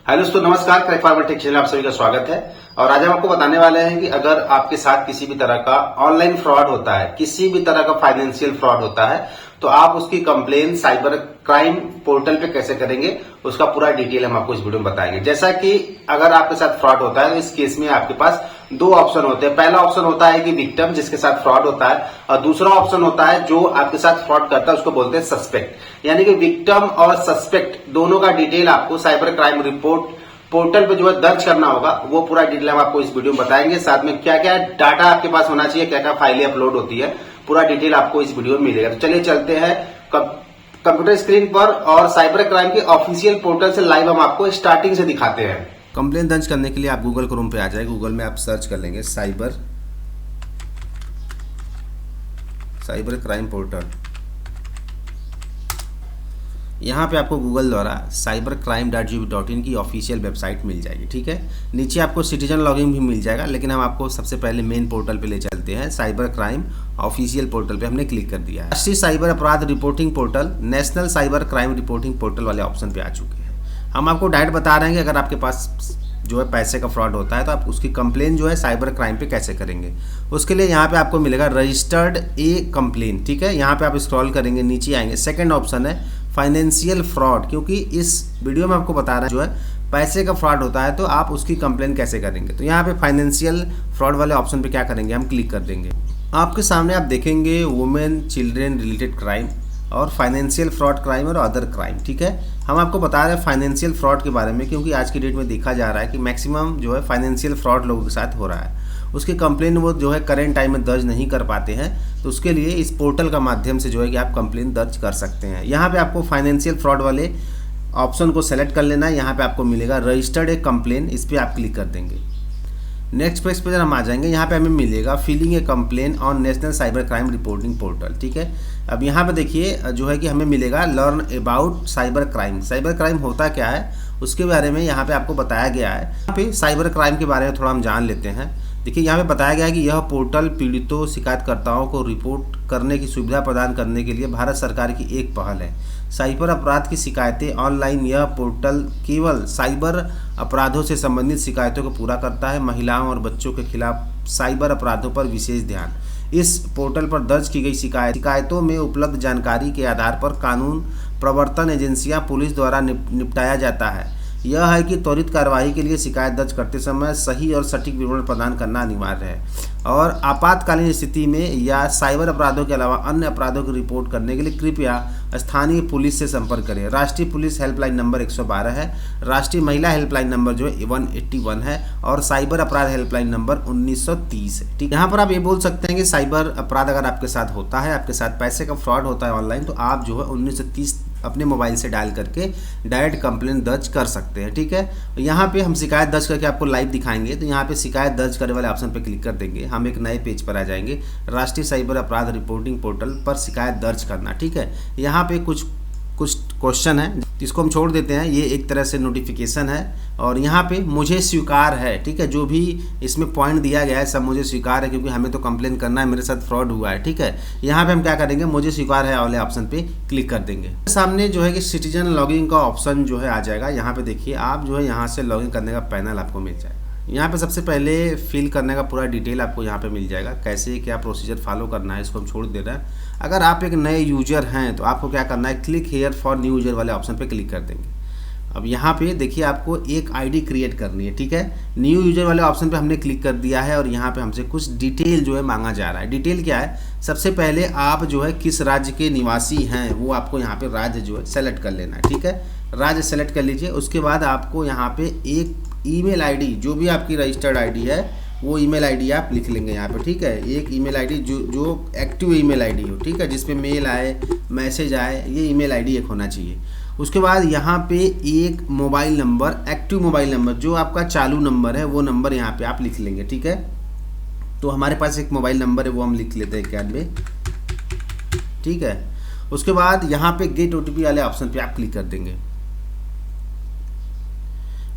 Hello दोस्तों, नमस्कार। Crack farmer take channel आप सभी का स्वागत है। और आज हम आपको बताने वाले हैं कि अगर आपके साथ किसी भी तरह का ऑनलाइन फ्रॉड होता है, किसी भी तरह का फाइनेंशियल फ्रॉड होता है, तो आप उसकी कंप्लेन साइबर क्राइम पोर्टल पे कैसे करेंगे, उसका पूरा डिटेल हम आपको इस वीडियो में बताएंगे। जैसा कि अगर आपके साथ फ्रॉड होता है तो इस केस में आपके पास दो ऑप्शन होते हैं। पहला ऑप्शन होता है कि विक्टिम जिसके साथ फ्रॉड होता है, और दूसरा ऑप्शन होता है जो आपके साथ फ्रॉड करता है, उसको बोलते हैं सस्पेक्ट। यानी कि विक्टिम और सस्पेक्ट दोनों का डिटेल आपको साइबर क्राइम रिपोर्ट पोर्टल पे जो है दर्ज करना होगा। वो पूरा डिटेल हम आपको इस वीडियो में बताएंगे। साथ में क्या क्या डाटा आपके पास होना चाहिए, क्या क्या फाइलें अपलोड होती है, पूरा डिटेल आपको इस वीडियो में मिलेगा। तो चलिए चलते हैं कंप्यूटर स्क्रीन पर और साइबर क्राइम के ऑफिशियल पोर्टल से लाइव हम आपको स्टार्टिंग से दिखाते हैं। कंप्लेन दर्ज करने के लिए आप गूगल क्रोम पे आ जाए। गूगल में आप सर्च कर लेंगे साइबर क्राइम पोर्टल। यहाँ पे आपको गूगल द्वारा cybercrime.gov.in की ऑफिशियल वेबसाइट मिल जाएगी। ठीक है, नीचे आपको सिटीजन लॉगिन भी मिल जाएगा, लेकिन हम आपको सबसे पहले मेन पोर्टल पे ले चलते हैं। साइबर क्राइम ऑफिशियल पोर्टल पे हमने क्लिक कर दिया है। राष्ट्रीय साइबर अपराध reporting portal, national cyber crime reporting portal वाले ऑप्शन पे आ चुके हैं। हम आपको डायरेक्ट बता रहे हैं कि अगर आपके पास जो है पैसे का फ्रॉड होता है तो आप उसकी कंप्लेन जो है साइबर क्राइम पे कैसे करेंगे। उसके लिए यहाँ पे आपको मिलेगा रजिस्टर्ड ए कंप्लेन। ठीक है, यहाँ पे आप स्क्रॉल करेंगे, नीचे आएंगे, सेकंड ऑप्शन है फाइनेंशियल फ्रॉड। क्योंकि इस वीडियो में आपको बता रहा है जो है पैसे का फ्रॉड होता है तो आप उसकी कंप्लेन कैसे करेंगे। तो यहाँ पे फाइनेंशियल फ्रॉड वाले ऑप्शन पे क्या करेंगे, हम क्लिक कर देंगे। आपके सामने आप देखेंगे वुमेन चिल्ड्रेन रिलेटेड क्राइम और फाइनेंशियल फ्रॉड क्राइम और अदर क्राइम। ठीक है, हम आपको बता रहे हैं फाइनेंशियल फ्रॉड के बारे में, क्योंकि आज की डेट में देखा जा रहा है कि मैक्सिमम जो है फाइनेंशियल फ्रॉड लोगों के साथ हो रहा है। उसकी कंप्लेन वो जो है करेंट टाइम में दर्ज नहीं कर पाते हैं, तो उसके लिए इस पोर्टल का माध्यम से जो है कि आप कंप्लेन दर्ज कर सकते हैं। यहाँ पे आपको फाइनेंशियल फ्रॉड वाले ऑप्शन को सेलेक्ट कर लेना है। यहाँ पे आपको मिलेगा रजिस्टर्ड ए कंप्लेन, इस पर आप क्लिक कर देंगे। नेक्स्ट पेज पर हम आ जाएंगे। यहाँ पे हमें मिलेगा filing a complain on national cyber crime reporting portal. ठीक है, अब यहाँ पे देखिए जो है कि हमें मिलेगा learn about cyber crime. Cyber crime होता क्या है उसके बारे में यहाँ पे आपको बताया गया है। यहाँ पे साइबर क्राइम के बारे में थोड़ा हम जान लेते हैं। देखिए, यहाँ पे बताया गया है कि यह पोर्टल पीड़ितों शिकायतकर्ताओं को रिपोर्ट करने की सुविधा प्रदान करने के लिए भारत सरकार की एक पहल है। साइबर अपराध की शिकायतें ऑनलाइन। यह पोर्टल केवल साइबर अपराधों से संबंधित शिकायतों को पूरा करता है। महिलाओं और बच्चों के खिलाफ साइबर अपराधों पर विशेष ध्यान। इस पोर्टल पर दर्ज की गई शिकायतों में उपलब्ध जानकारी के आधार पर कानून प्रवर्तन एजेंसियां पुलिस द्वारा निपटाया जाता है। यह है कि त्वरित कार्रवाई के लिए शिकायत दर्ज करते समय सही और सटीक विवरण प्रदान करना अनिवार्य है। और आपातकालीन स्थिति में या साइबर अपराधों के अलावा अन्य अपराधों की रिपोर्ट करने के लिए कृपया स्थानीय पुलिस से संपर्क करें। राष्ट्रीय पुलिस हेल्पलाइन नंबर 112 है, राष्ट्रीय महिला हेल्पलाइन नंबर जो है 181 है, और साइबर अपराध हेल्पलाइन नंबर 1930 है। ठीक, यहाँ पर आप ये बोल सकते हैं कि साइबर अपराध अगर आपके साथ होता है, आपके साथ पैसे का फ्रॉड होता है ऑनलाइन, तो आप जो है 1930 अपने मोबाइल से डायल करके डायरेक्ट कंप्लेन दर्ज कर सकते हैं। ठीक है, यहाँ पे हम शिकायत दर्ज करके आपको लाइव दिखाएंगे। तो यहाँ पे शिकायत दर्ज करने वाले ऑप्शन पे क्लिक कर देंगे, हम एक नए पेज पर आ जाएंगे। राष्ट्रीय साइबर अपराध रिपोर्टिंग पोर्टल पर शिकायत दर्ज करना। ठीक है, यहाँ पे कुछ क्वेश्चन है जिसको हम छोड़ देते हैं, ये एक तरह से नोटिफिकेशन है। और यहाँ पे मुझे स्वीकार है। ठीक है, जो भी इसमें पॉइंट दिया गया है सब मुझे स्वीकार है, क्योंकि हमें तो कंप्लेन करना है, मेरे साथ फ्रॉड हुआ है। ठीक है, यहाँ पे हम क्या करेंगे, मुझे स्वीकार है वाले ऑप्शन पे क्लिक कर देंगे। सामने जो है कि सिटीजन लॉगिन का ऑप्शन जो है आ जाएगा। यहाँ पे देखिए आप जो है यहाँ से लॉगिन करने का पैनल आपको मिल जाएगा। यहाँ पे सबसे पहले फिल करने का पूरा डिटेल आपको यहाँ पे मिल जाएगा, कैसे क्या प्रोसीजर फॉलो करना है, इसको हम छोड़ दे रहे हैं। अगर आप एक नए यूजर हैं तो आपको क्या करना है, click here for new user वाले ऑप्शन पे क्लिक कर देंगे। अब यहाँ पे देखिए आपको एक आईडी क्रिएट करनी है। ठीक है, न्यू यूजर वाले ऑप्शन पे हमने क्लिक कर दिया है और यहाँ पे हमसे कुछ डिटेल जो है मांगा जा रहा है। डिटेल क्या है, सबसे पहले आप जो है किस राज्य के निवासी हैं वो आपको यहाँ पे राज्य जो है सेलेक्ट कर लेना है। ठीक है, राज्य सेलेक्ट कर लीजिए। उसके बाद आपको यहाँ पे एक ईमेल आईडी, जो भी आपकी रजिस्टर्ड आईडी है वो ईमेल आईडी आप लिख लेंगे यहाँ पे। ठीक है, एक ईमेल आईडी जो एक्टिव ईमेल आईडी हो। ठीक है, जिसपे मेल आए, मैसेज आए, ये ईमेल आईडी एक होना चाहिए। उसके बाद यहाँ पे एक mobile number, active mobile number, जो आपका चालू नंबर है वो नंबर यहाँ पे आप लिख लेंगे। ठीक है, तो हमारे पास एक मोबाइल नंबर है वो हम लिख लेते हैं 91। ठीक है, उसके बाद यहाँ पे गेट ओटीपी वाले ऑप्शन पे आप क्लिक कर देंगे।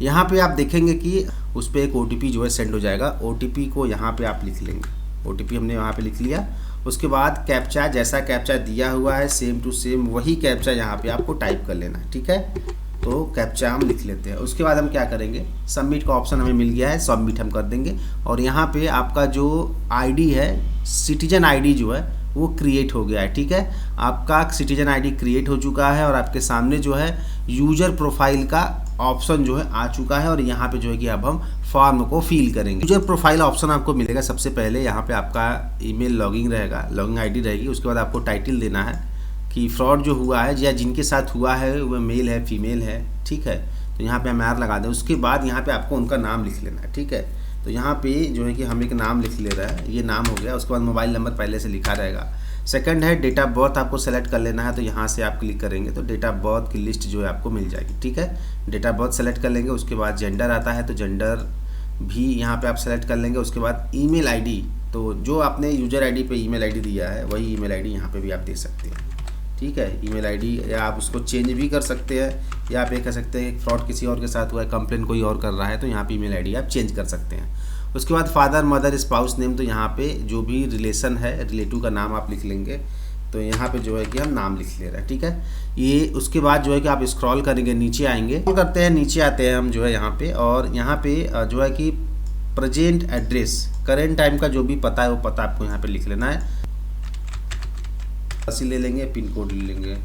यहाँ पे आप देखेंगे कि उस पर एक ओटीपी जो है सेंड हो जाएगा। ओटीपी को यहाँ पे आप लिख लेंगे। ओटीपी हमने यहाँ पे लिख लिया। उसके बाद कैप्चा, जैसा कैप्चा दिया हुआ है सेम टू सेम वही कैप्चा यहाँ पे आपको टाइप कर लेना है। ठीक है, तो कैप्चा हम लिख लेते हैं। उसके बाद हम क्या करेंगे, सबमिट का ऑप्शन हमें मिल गया है, सबमिट हम कर देंगे। और यहाँ पे आपका जो आईडी है, सिटीजन आईडी जो है वो क्रिएट हो गया है। ठीक है, आपका सिटीजन आईडी क्रिएट हो चुका है और आपके सामने जो है यूजर प्रोफाइल का ऑप्शन जो है आ चुका है। और यहाँ पे जो है कि अब हम फॉर्म को फिल करेंगे। यूजर प्रोफाइल ऑप्शन आपको मिलेगा। सबसे पहले यहाँ पे आपका ईमेल लॉगिन रहेगा, लॉगिन आईडी रहेगी। उसके बाद आपको टाइटल देना है कि फ्रॉड जो हुआ है या जिनके साथ हुआ है वह मेल है फीमेल है। ठीक है, तो यहाँ पे हम आर लगा दें। उसके बाद यहाँ पे आपको उनका नाम लिख लेना है। ठीक है, तो यहाँ पे जो है कि हम एक नाम लिख ले रहा है, ये नाम हो गया। उसके बाद मोबाइल नंबर पहले से लिखा रहेगा। सेकंड है डेट ऑफ बर्थ आपको सेलेक्ट कर लेना है। तो यहाँ से आप क्लिक करेंगे तो डेट ऑफ बर्थ की लिस्ट जो है आपको मिल जाएगी। ठीक है, डेट ऑफ बर्थ सेलेक्ट कर लेंगे। उसके बाद जेंडर आता है तो जेंडर भी यहाँ पे आप सेलेक्ट कर लेंगे। उसके बाद ईमेल आईडी, तो जो आपने यूजर आईडी पे ईमेल आईडी दिया है वही ईमेल आईडी यहाँ पे भी आप दे सकते हैं। ठीक है, ईमेल आईडी, या आप उसको चेंज भी कर सकते हैं, या आप ये कह सकते हैं फ्रॉड किसी और के साथ हुआ है, कंप्लेन कोई और कर रहा है, तो यहाँ पे ईमेल आईडी आप चेंज कर सकते हैं। उसके बाद फादर मदर स्पाउस नेम, तो यहाँ पे जो भी रिलेशन है, रिलेटिव का नाम आप लिख लेंगे। तो यहाँ पे जो है कि हम नाम लिख ले रहे हैं। ठीक है, ये उसके बाद जो है कि आप स्क्रॉल करेंगे, नीचे आएंगे, करते हैं नीचे आते हैं हम जो है यहाँ पे। और यहाँ पे जो है कि प्रेजेंट एड्रेस, करेंट टाइम का जो भी पता है वो पता आपको यहाँ पे लिख लेना है। ले लेंगे, पिन कोड ले लेंगे।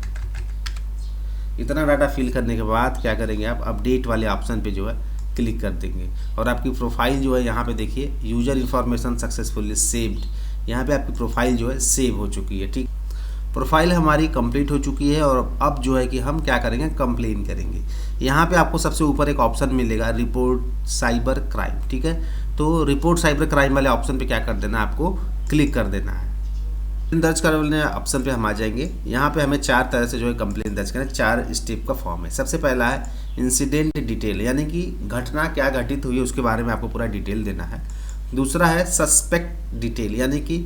इतना डाटा फिल करने के बाद क्या करेंगे, आप अपडेट वाले ऑप्शन पे जो है क्लिक कर देंगे। और आपकी प्रोफाइल जो है यहाँ पे देखिए, यूजर इन्फॉर्मेशन सक्सेसफुली सेव्ड, यहाँ पे आपकी प्रोफाइल जो है सेव हो चुकी है। ठीक, प्रोफाइल हमारी कंप्लीट हो चुकी है। और अब जो है कि हम क्या करेंगे, कंप्लेन करेंगे। यहाँ पे आपको सबसे ऊपर एक ऑप्शन मिलेगा, रिपोर्ट साइबर क्राइम। ठीक है, तो रिपोर्ट साइबर क्राइम वाले ऑप्शन पे क्या कर देना है, आपको क्लिक कर देना है। दर्ज करने ऑप्शन पे हम आ जाएंगे। यहाँ पे हमें 4 तरह से जो है कंप्लेन दर्ज करना है। 4 स्टेप का फॉर्म है। सबसे पहला है इंसिडेंट डिटेल, यानी कि घटना क्या घटित हुई है उसके बारे में आपको पूरा डिटेल देना है। दूसरा है सस्पेक्ट डिटेल, यानी कि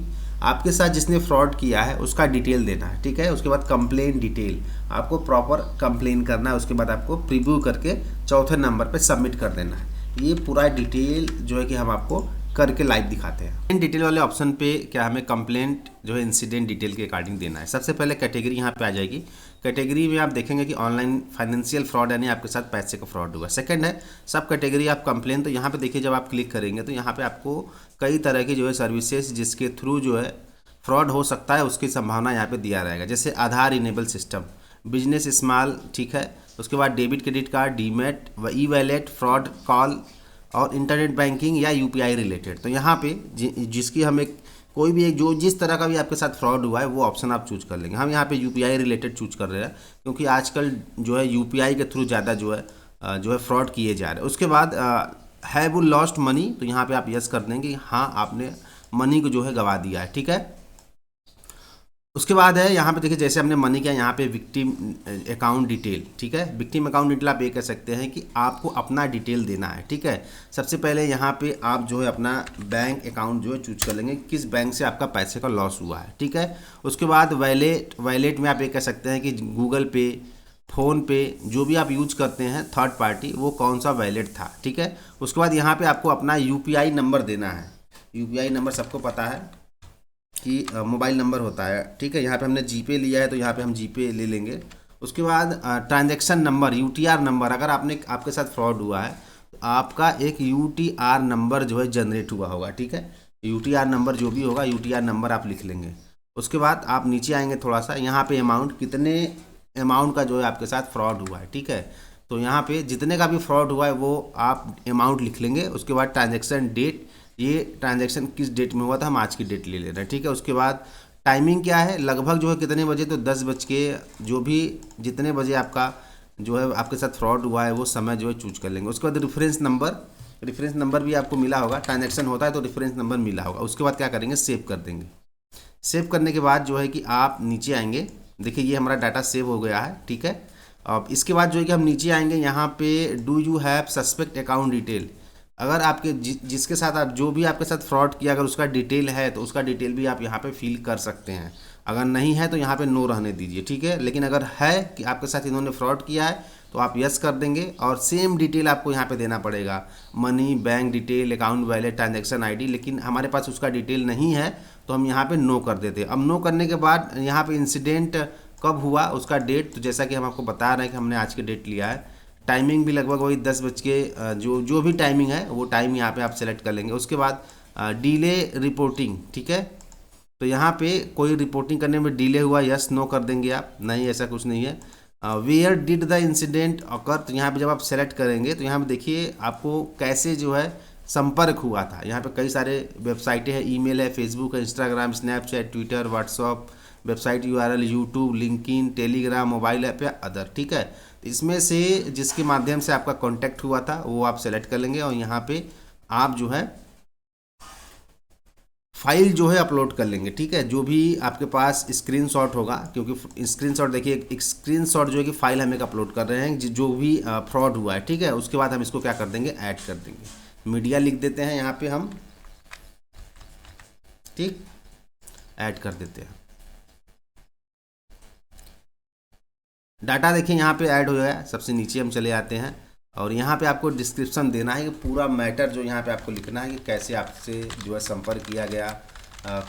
आपके साथ जिसने फ्रॉड किया है उसका डिटेल देना है। ठीक है, उसके बाद कंप्लेन डिटेल, आपको प्रॉपर कंप्लेन करना है। उसके बाद आपको प्रीव्यू करके चौथे नंबर पे सबमिट कर देना है। ये पूरा डिटेल जो है कि हम आपको करके लाइव दिखाते हैं। इन डिटेल वाले ऑप्शन पे क्या हमें कंप्लेंट जो है इंसिडेंट डिटेल के अकॉर्डिंग देना है। सबसे पहले कैटेगरी यहाँ पे आ जाएगी। कैटेगरी में आप देखेंगे कि ऑनलाइन फाइनेंशियल फ्रॉड, यानी आपके साथ पैसे का फ्रॉड हुआ। सेकंड है सब कैटेगरी आप कंप्लेन, तो यहाँ पे देखिए जब आप क्लिक करेंगे तो यहाँ पे आपको कई तरह की जो है सर्विसेज जिसके थ्रू जो है फ्रॉड हो सकता है उसकी संभावना यहाँ पे दिया रहेगा। जैसे आधार इनेबल सिस्टम, बिजनेस स्मॉल, ठीक है। उसके बाद डेबिट क्रेडिट कार्ड, डीमेट व ई वैलेट, फ्रॉड कॉल और इंटरनेट बैंकिंग या यूपीआई रिलेटेड। तो यहाँ पे जिसकी हमें कोई भी एक जो जिस तरह का भी आपके साथ फ्रॉड हुआ है वो ऑप्शन आप चूज कर लेंगे। हम यहाँ पे यूपीआई रिलेटेड चूज कर रहे हैं क्योंकि आजकल जो है यूपीआई के थ्रू ज़्यादा जो है फ्रॉड किए जा रहे हैं। उसके बाद हैव यू लॉस्ट मनी, तो यहाँ पे आप यस कर देंगे, हाँ आपने मनी को जो है गवा दिया है। ठीक है, उसके बाद है यहाँ पे देखिए जैसे हमने मनी किया, यहाँ पे विक्टिम अकाउंट डिटेल। ठीक है, विक्टिम अकाउंट डिटेल आप ये कह सकते हैं कि आपको अपना डिटेल देना है। ठीक है, सबसे पहले यहाँ पे आप जो है अपना बैंक अकाउंट जो है चूज कर लेंगे, किस बैंक से आपका पैसे का लॉस हुआ है। ठीक है, उसके बाद वैलेट में आप ये कह सकते हैं कि गूगल पे, फ़ोन पे, जो भी आप यूज करते हैं थर्ड पार्टी, वो कौन सा वैलेट था। ठीक है, उसके बाद यहाँ पर आपको अपना यूपीआई नंबर देना है। यूपीआई नंबर सबको पता है कि मोबाइल नंबर होता है। ठीक है, यहाँ पे हमने जीपे लिया है तो यहाँ पे हम जीपे ले लेंगे। उसके बाद ट्रांजैक्शन नंबर, यूटीआर नंबर, अगर आपके साथ फ्रॉड हुआ है तो आपका एक यूटीआर नंबर जो है जनरेट हुआ होगा। ठीक है, यूटीआर नंबर जो भी होगा यूटीआर नंबर आप लिख लेंगे। उसके बाद आप नीचे आएंगे थोड़ा सा, यहाँ पे अमाउंट, कितने अमाउंट का जो है आपके साथ फ्रॉड हुआ है। ठीक है, तो यहाँ पे जितने का भी फ्रॉड हुआ है वो आप अमाउंट लिख लेंगे। उसके बाद ट्रांजैक्शन डेट, ये ट्रांजैक्शन किस डेट में हुआ था, हम आज की डेट ले ले रहे हैं। ठीक है, उसके बाद टाइमिंग क्या है, लगभग जो है कितने बजे, तो 10 बज के जो भी जितने बजे आपका जो है आपके साथ फ्रॉड हुआ है वो समय जो है चूज कर लेंगे। उसके बाद रेफरेंस नंबर भी आपको मिला होगा, ट्रांजैक्शन होता है तो रेफरेंस नंबर मिला होगा। उसके बाद क्या करेंगे, सेव कर देंगे। सेव करने के बाद जो है कि आप नीचे आएंगे, देखिए ये हमारा डाटा सेव हो गया है। ठीक है, अब इसके बाद जो है कि हम नीचे आएंगे, यहाँ पे do you have suspect account detail, अगर आपके जिसके साथ आप जो भी आपके साथ फ्रॉड किया अगर उसका डिटेल है तो उसका डिटेल भी आप यहाँ पे फिल कर सकते हैं। अगर नहीं है तो यहाँ पे नो रहने दीजिए। ठीक है, लेकिन अगर है कि आपके साथ इन्होंने फ्रॉड किया है तो आप यस कर देंगे और सेम डिटेल आपको यहाँ पे देना पड़ेगा, money, bank detail, account wallet, transaction ID. लेकिन हमारे पास उसका डिटेल नहीं है तो हम यहाँ पे नो कर देते। अब नो करने के बाद यहाँ पे इंसिडेंट कब हुआ उसका डेट, तो जैसा कि हम आपको बता रहे हैं कि हमने आज की डेट लिया है टाइमिंग भी लगभग वही 10 बज के जो जो भी टाइमिंग है वो टाइम यहाँ पे आप सेलेक्ट कर लेंगे। उसके बाद डिले रिपोर्टिंग, ठीक है। तो यहाँ पे कोई रिपोर्टिंग करने में डिले हुआ, यस नो कर देंगे आप, नहीं ऐसा कुछ नहीं है। वेयर डिड द इंसिडेंट अकर, तो यहाँ पे जब आप सेलेक्ट करेंगे तो यहाँ पे देखिए आपको कैसे जो है संपर्क हुआ था। यहाँ पे कई सारे वेबसाइटें हैं, ईमेल है, फेसबुक है, Instagram, Snapchat, Twitter, WhatsApp, website URL, YouTube, LinkedIn, Telegram, mobile app या अदर, ठीक है। इसमें से जिसके माध्यम से आपका कॉन्टैक्ट हुआ था वो आप सेलेक्ट कर लेंगे और यहाँ पे आप जो है फाइल जो है अपलोड कर लेंगे, ठीक है। जो भी आपके पास स्क्रीनशॉट होगा, क्योंकि स्क्रीनशॉट देखिए एक स्क्रीनशॉट जो है कि फाइल हम एक अपलोड कर रहे हैं जो भी फ्रॉड हुआ है, ठीक है। उसके बाद हम इसको क्या कर देंगे, ऐड कर देंगे। मीडिया लिख देते हैं यहाँ पे हम, ठीक, ऐड कर देते हैं। डाटा देखिए यहाँ पे ऐड हो गया। सबसे नीचे हम चले आते हैं और यहाँ पे आपको डिस्क्रिप्शन देना है कि पूरा मैटर जो यहाँ पे आपको लिखना है कि कैसे आपसे जो है संपर्क किया गया,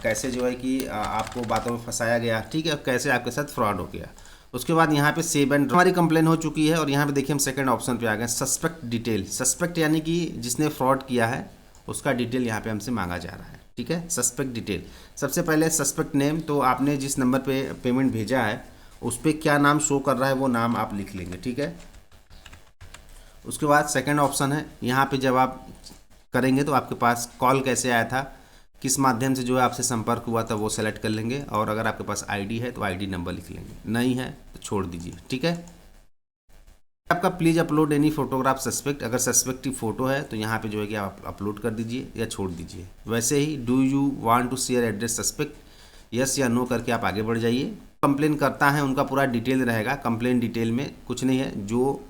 कैसे जो है कि आपको बातों में फंसाया गया, ठीक है, कैसे आपके साथ फ्रॉड हो गया। उसके बाद यहाँ पे सेव एंड, हमारी कंप्लेन हो चुकी है और यहाँ पे देखिए हम सेकंड ऑप्शन पे आ गए, सस्पेक्ट डिटेल। सस्पेक्ट यानी कि जिसने फ्रॉड किया है उसका डिटेल यहाँ पे हमसे मांगा जा रहा है, ठीक है। सस्पेक्ट डिटेल, सबसे पहले सस्पेक्ट नेम, तो आपने जिस नंबर पे पेमेंट भेजा है उस पर क्या नाम शो कर रहा है वो नाम आप लिख लेंगे, ठीक है। उसके बाद सेकंड ऑप्शन है, यहाँ पे जब आप करेंगे तो आपके पास कॉल कैसे आया था, किस माध्यम से जो है आपसे संपर्क हुआ था वो सेलेक्ट कर लेंगे और अगर आपके पास आईडी है तो आईडी नंबर लिख लेंगे, नहीं है तो छोड़ दीजिए, ठीक है। आपका please upload any photograph suspect, अगर सस्पेक्ट की फ़ोटो है तो यहाँ पे जो है कि आप अपलोड कर दीजिए या छोड़ दीजिए। वैसे ही do you want to share address suspect, yes या नो करके आप आगे बढ़ जाइए। कंप्लेन करता है उनका पूरा डिटेल रहेगा, कंप्लेन डिटेल में कुछ नहीं है, जो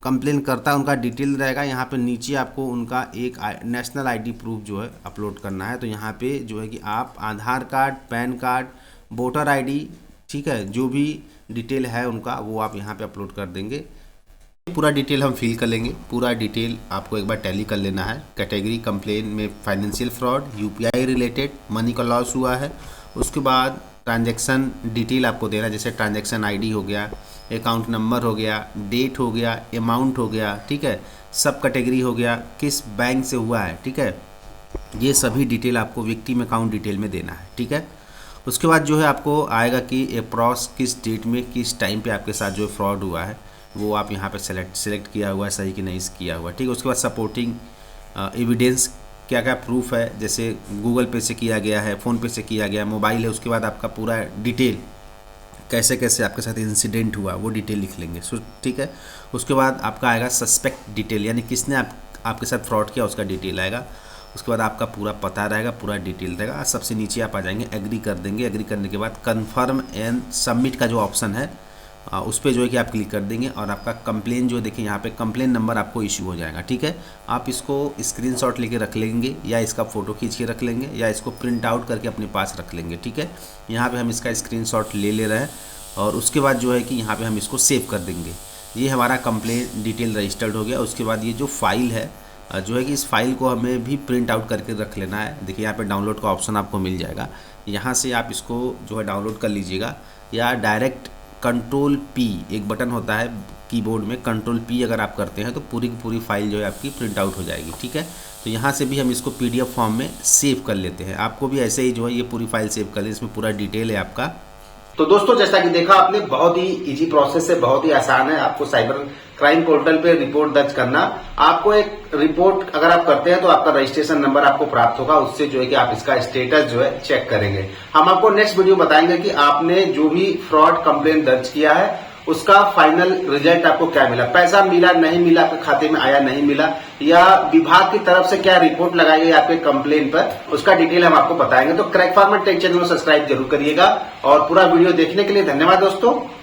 कंप्लेन करता है उनका डिटेल रहेगा। यहाँ पे नीचे आपको उनका एक नेशनल आईडी प्रूफ जो है अपलोड करना है, तो यहाँ पे जो है कि आप Aadhaar card, PAN card, voter ID, ठीक है, जो भी डिटेल है उनका वो आप यहाँ पे अपलोड कर देंगे। पूरा डिटेल हम फिल कर लेंगे, पूरा डिटेल आपको एक बार टैली कर लेना है। कैटेगरी कंप्लेन में financial fraud, UPI related, money का लॉस हुआ है। उसके बाद ट्रांजैक्शन डिटेल आपको देना है, जैसे ट्रांजैक्शन आईडी हो गया, अकाउंट नंबर हो गया, डेट हो गया, अमाउंट हो गया, ठीक है, सब कैटेगरी हो गया, किस बैंक से हुआ है, ठीक है। ये सभी डिटेल आपको विक्टिम अकाउंट डिटेल में देना है, ठीक है। उसके बाद जो है आपको आएगा कि अप्रॉक्स किस डेट में किस टाइम पे आपके साथ जो फ्रॉड हुआ है वो आप यहाँ पे सेलेक्ट किया हुआ है, सही कि नहीं किया हुआ, ठीक है। उसके बाद सपोर्टिंग एविडेंस, क्या क्या प्रूफ है, जैसे गूगल पे से किया गया है, फ़ोन पे से किया गया, मोबाइल है। उसके बाद आपका पूरा डिटेल कैसे कैसे आपके साथ इंसिडेंट हुआ वो डिटेल लिख लेंगे, ठीक है। उसके बाद आपका आएगा सस्पेक्ट डिटेल, यानी किसने आपके साथ फ्रॉड किया उसका डिटेल आएगा। उसके बाद आपका पूरा पता रहेगा, पूरा डिटेल रहेगा। सबसे नीचे आप आ जाएंगे, एग्री कर देंगे। एग्री करने के बाद कन्फर्म एंड सबमिट का जो ऑप्शन है उस पर जो है कि आप क्लिक कर देंगे और आपका कंप्लेन जो देखिए यहाँ पे कंप्लेन नंबर आपको इशू हो जाएगा, ठीक है। आप इसको स्क्रीनशॉट लेके रख लेंगे या इसका फ़ोटो खींच के रख लेंगे या इसको प्रिंट आउट करके अपने पास रख लेंगे, ठीक है। यहाँ पे हम इसका स्क्रीनशॉट ले रहे हैं और उसके बाद जो है कि यहाँ पे हम इसको सेव कर देंगे। ये हमारा कंप्लेन डिटेल रजिस्टर्ड हो गया। उसके बाद ये जो फाइल है जो है कि इस फाइल को हमें भी प्रिंट आउट करके रख लेना है। देखिए यहाँ पे डाउनलोड का ऑप्शन आपको मिल जाएगा, यहाँ से आप इसको जो है डाउनलोड कर लीजिएगा या डायरेक्ट कंट्रोल पी एक बटन होता है कीबोर्ड में, कंट्रोल पी अगर आप करते हैं तो पूरी की पूरी फाइल जो है आपकी प्रिंट आउट हो जाएगी, ठीक है। तो यहाँ से भी हम इसको पीडीएफ फॉर्म में सेव कर लेते हैं। आपको भी ऐसे ही जो है ये पूरी फाइल सेव कर ले, इसमें पूरा डिटेल है आपका। तो दोस्तों जैसा कि देखा आपने, बहुत ही इजी प्रोसेस है, बहुत ही आसान है आपको साइबर क्राइम पोर्टल पे रिपोर्ट दर्ज करना। आपको एक रिपोर्ट अगर आप करते हैं तो आपका रजिस्ट्रेशन नंबर आपको प्राप्त होगा, उससे जो है कि आप इसका स्टेटस जो है चेक करेंगे। हम आपको नेक्स्ट वीडियो बताएंगे कि आपने जो भी फ्रॉड कंप्लेन दर्ज किया है उसका फाइनल रिजल्ट आपको क्या मिला, पैसा मिला नहीं मिला, आपके खाते में आया नहीं मिला, या विभाग की तरफ से क्या रिपोर्ट लगाई गई आपके कंप्लेन पर, उसका डिटेल हम आपको बताएंगे। तो क्रैक फार्मर टेक चैनल को सब्सक्राइब जरूर करिएगा और पूरा वीडियो देखने के लिए धन्यवाद दोस्तों।